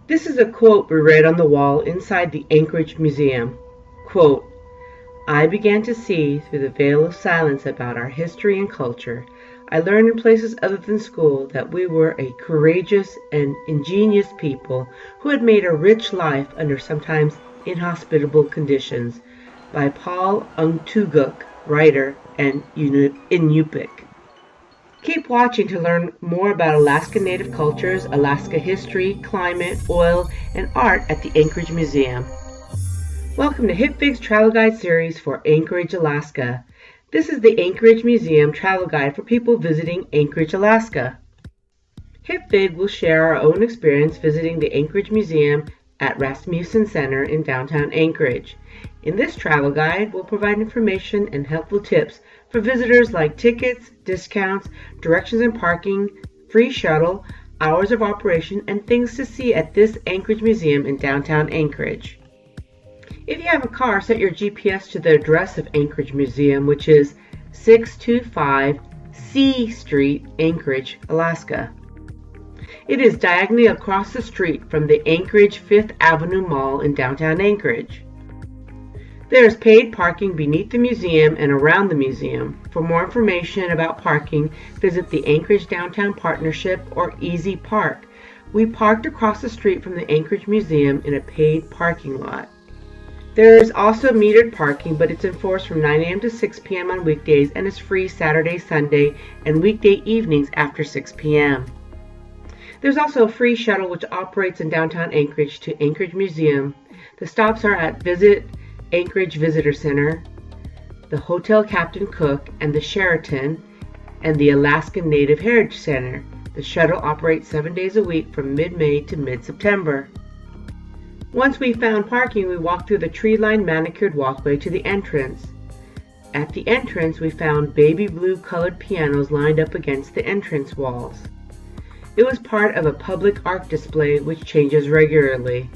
This is a quote we read on the wall inside the Anchorage Museum. Quote, "I began to see through the veil of silence about our history and culture. I learned in places other than school that we were a courageous and ingenious people who had made a rich life under sometimes inhospitable conditions." By Paul Untuguk, writer in Yupik. Keep watching to learn more about Alaska Native cultures, Alaska history, climate, oil, and art at the Anchorage Museum. Welcome to Hipfig's Travel Guide series for Anchorage, Alaska. This is the Anchorage Museum travel guide for people visiting Anchorage, Alaska. Hipfig will share our own experience visiting the Anchorage Museum at Rasmuson Center in downtown Anchorage. In this travel guide, we'll provide information and helpful tips for visitors like tickets, discounts, directions and parking, free shuttle, hours of operation, and things to see at this Anchorage Museum in downtown Anchorage. If you have a car, set your GPS to the address of Anchorage Museum, which is 625 C Street, Anchorage, Alaska. It is diagonally across the street from the Anchorage 5th Avenue Mall in downtown Anchorage. There is paid parking beneath the museum and around the museum. For more information about parking, visit the Anchorage Downtown Partnership or Easy Park. We parked across the street from the Anchorage Museum in a paid parking lot. There is also metered parking, but it's enforced from 9 a.m. to 6 p.m. on weekdays and is free Saturday, Sunday, and weekday evenings after 6 p.m. There's also a free shuttle which operates in downtown Anchorage to Anchorage Museum. The stops are at Visit Anchorage Visitor Center, the Hotel Captain Cook, and the Sheraton, and the Alaska Native Heritage Center. The shuttle operates 7 days a week from mid-May to mid-September. Once we found parking, we walked through the tree-lined manicured walkway to the entrance. At the entrance, we found baby blue colored pianos lined up against the entrance walls. It was part of a public art display which changes regularly.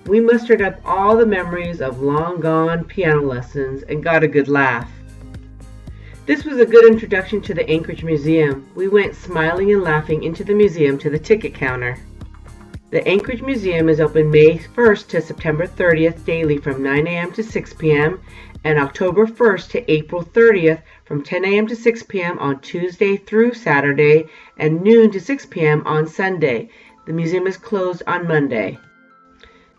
We mustered up all the memories of long-gone piano lessons and got a good laugh. This was a good introduction to the Anchorage Museum. We went smiling and laughing into the museum to the ticket counter. The Anchorage Museum is open May 1st to September 30th daily from 9 a.m. to 6 p.m. and October 1st to April 30th from 10 a.m. to 6 p.m. on Tuesday through Saturday and noon to 6 p.m. on Sunday. The museum is closed on Monday.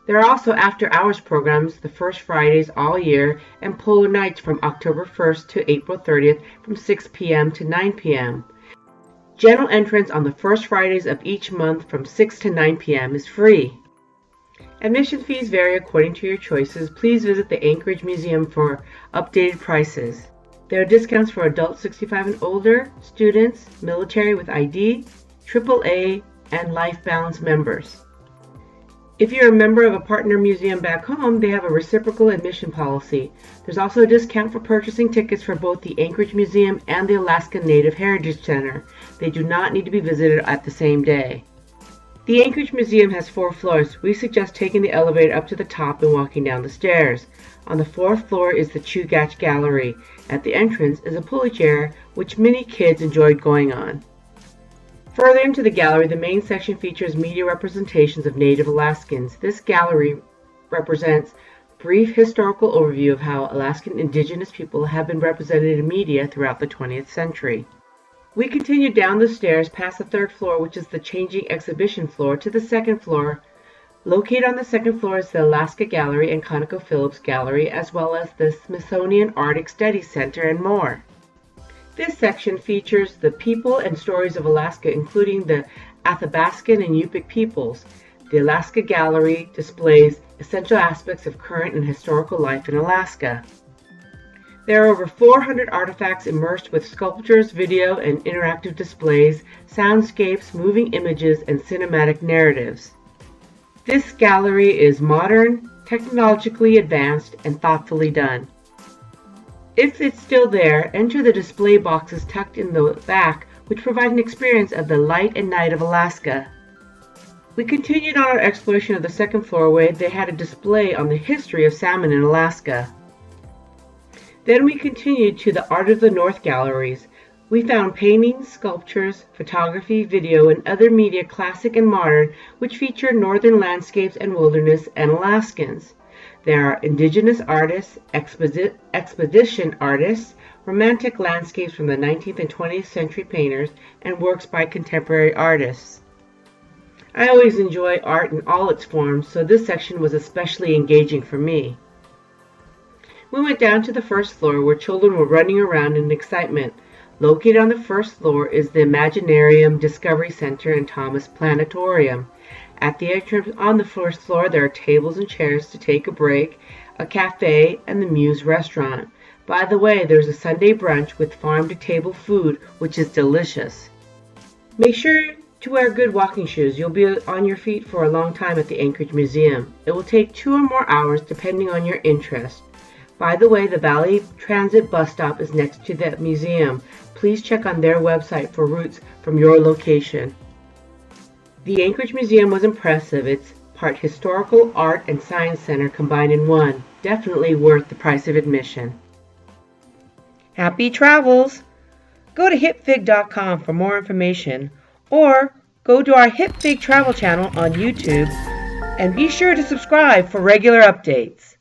There are also after-hours programs the first Fridays all year and polo nights from October 1st to April 30th from 6 p.m. to 9 p.m. General entrance on the first Fridays of each month from 6 to 9 p.m. is free. Admission fees vary according to your choices. Please visit the Anchorage Museum for updated prices. There are discounts for adults 65 and older, students, military with ID, AAA, and Life Balance members. If you're a member of a partner museum back home, they have a reciprocal admission policy. There's also a discount for purchasing tickets for both the Anchorage Museum and the Alaska Native Heritage Center. They do not need to be visited at the same day. The Anchorage Museum has 4 floors. We suggest taking the elevator up to the top and walking down the stairs. On the 4th floor is the Chugach Gallery. At the entrance is a pulley chair, which many kids enjoyed going on. Further into the gallery, the main section features media representations of Native Alaskans. This gallery represents a brief historical overview of how Alaskan Indigenous people have been represented in media throughout the 20th century. We continue down the stairs past the 3rd floor, which is the changing exhibition floor, to the 2nd floor. Located on the 2nd floor is the Alaska Gallery and ConocoPhillips Gallery, as well as the Smithsonian Arctic Studies Center and more. This section features the people and stories of Alaska, including the Athabaskan and Yupik peoples. The Alaska Gallery displays essential aspects of current and historical life in Alaska. There are over 400 artifacts immersed with sculptures, video, and interactive displays, soundscapes, moving images, and cinematic narratives. This gallery is modern, technologically advanced, and thoughtfully done. If it's still there, enter the display boxes tucked in the back, which provide an experience of the light and night of Alaska. We continued on our exploration of the 2nd floor, where they had a display on the history of salmon in Alaska. Then we continued to the Art of the North galleries. We found paintings, sculptures, photography, video, and other media, classic and modern, which feature northern landscapes and wilderness and Alaskans. There are indigenous artists, expedition artists, romantic landscapes from the 19th and 20th century painters, and works by contemporary artists. I always enjoy art in all its forms, so this section was especially engaging for me. We went down to the first floor where children were running around in excitement. Located on the first floor is the Imaginarium Discovery Center and Thomas Planetarium. At the entrance on the first floor, there are tables and chairs to take a break, a cafe, and the Muse restaurant. By the way, there's a Sunday brunch with farm-to-table food, which is delicious. Make sure to wear good walking shoes. You'll be on your feet for a long time at the Anchorage Museum. It will take 2 or more hours depending on your interest. By the way, the Valley Transit bus stop is next to the museum. Please check on their website for routes from your location. The Anchorage Museum was impressive. It's part historical, art, and science center combined in one. Definitely worth the price of admission. Happy travels! Go to hipfig.com for more information, or go to our Hipfig travel channel on YouTube and be sure to subscribe for regular updates.